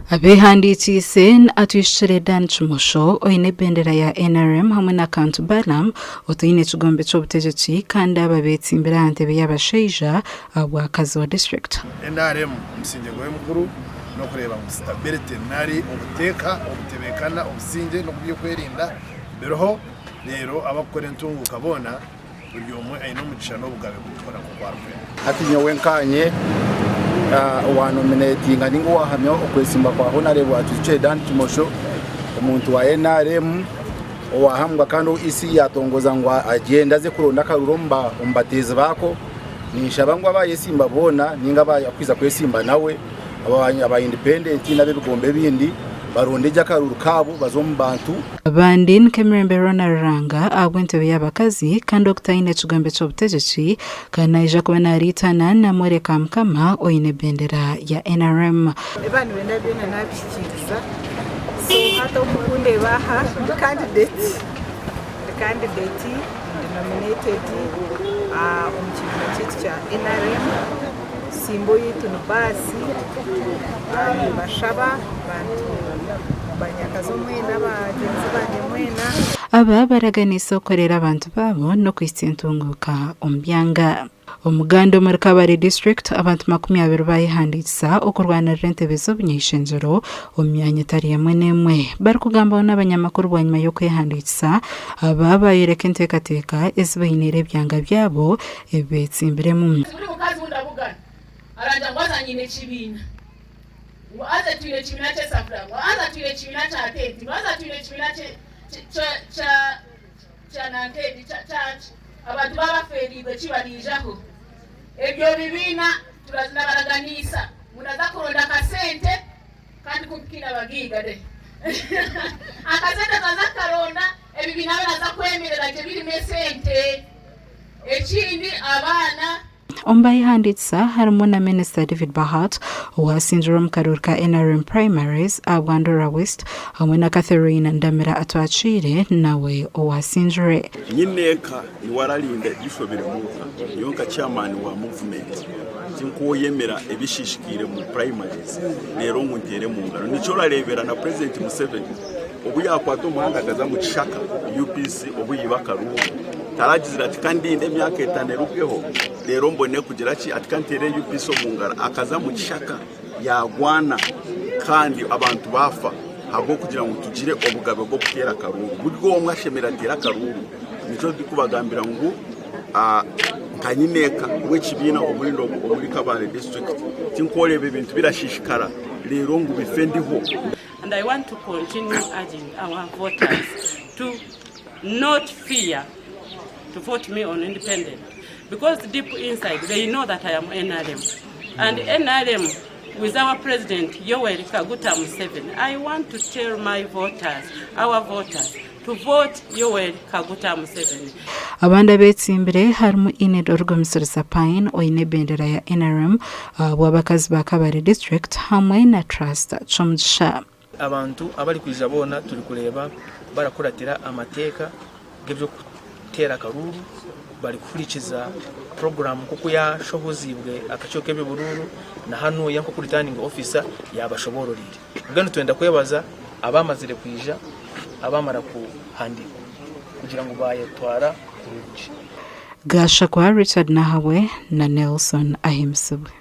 abehandikise atwishire Dan Chumusho oine bendera ya NRM hamwe na Kantu Balam otoine kigombe cy'obutegetsi kandi ababetsi imbere y'antebe y'abasheija abwakazi wa district. NRM musinge gwe mukuru no kureba mu stability nari ubuteka ubutebekana obusinge no kubyo kwerinda beroho rero abakore ntungu kabona buri umwe ayino mugisha no bugabe gukora ku kwarwe atinyo wenkanye wa nominating aningo wahamya okwesimba kwa honorable atuche Dan Chumusho umuntu wa NRM owahambwa kandi isi yatongoza ngwa agenda ze kuronda karuromba umbatezi bako nishabangwa bayesimba bona ninga bayakwiza kwesimba nawe aba independent n'abebigombe bindi barondeje akaruru kabo bazombantu abandi nk'Emirembe Ranga agwentebe y'abakazi kandi okutaine kigombe cy'obutegetsi kanaija kuba naritana na Mureka Mkama oine bendera ya NRM ebani wenda byona nabishikiriza so hata umukunde baha candidate nominated umukino cya NRM simbo yitu nubasi bashaba bantu banyakazo mwena bagenzi banje mwena aba baraganisa okorera abantu babo no kwisentunguka ombyanga omuganda muri Kabale district abantu 20 bayihanditsa okurwana rentebe z'obunyeshenjero omyanya tari yamwe nemwe bari kugamba n'abanyamakuru banyuma yo kwihanditsa aba bayireka ntekateka ezibayinire byanga byabo ebetsi imbere mu aranja ngwazanyine chibina waza tuile chibina cha safra waza tuile chibina cha tenti waza tuile chibina cha nantedi cha abantu babaferibe chibalijaho ebyo bibina turazina baraganisa munaza kuronda kasente kandi kubikira bagiga de akasente kaza karonda ebibina banaza kwemerera je biri mesente ekindi abana ombayihanditsa harimo na Minister David Bahat wa syndrome karurka NRM primaries Abwandura West hamwe na Catherine Ndamira atwachire nawe owa syndrome nyineka iwaralinda ishobere muka yonka chairman wa movement tinko yemera ebishishikire mu primaries rero nguntere mu ngaro nico rarebera na President Museveni obuya kwato muhandagaza mu kishaka UPC obuyibakaru taragizira ati kandi inde myaka etanerukeho rero mbone kugira ki atikantere UPC omungara akaza mu kishaka yagwana kandi abantu bafa hago kugira ngo tugire obugabe bwo kutera karuru buryo omwashemera tera karuru nico dikubagambira ngo kanyineka w'ekibina obulindo muri Kabale district tinkorebe ibintu birashishikara rero ngo bifendiho. And I want to continue urging our voters to not fear to vote me on independent, because deep inside they know that I am NRM, and NRM with our president Yoweri Kaguta Museveni. I want to tell my voters, our voters, to vote Yoweri Kaguta Museveni. Abanda betsimbere harimo Ined Orgomisirisa Pine oine bendera ya NRM wabakazi ba Kabale district hamwe na Trust Chomsha. Abantu abali kwijabona turi kureba barakuratira amateka gebyo tera karuru bari kurikiza program kuko yashobozibwe akacoke by'ubururu na hano yanko kuri returning officer yabashobororire ngano twenda kwebaza abamazire kwija abamara kuhandika kugira ngo bayetwara Gasha kwa Richard Nahawe na Nelson Ahimsubwe.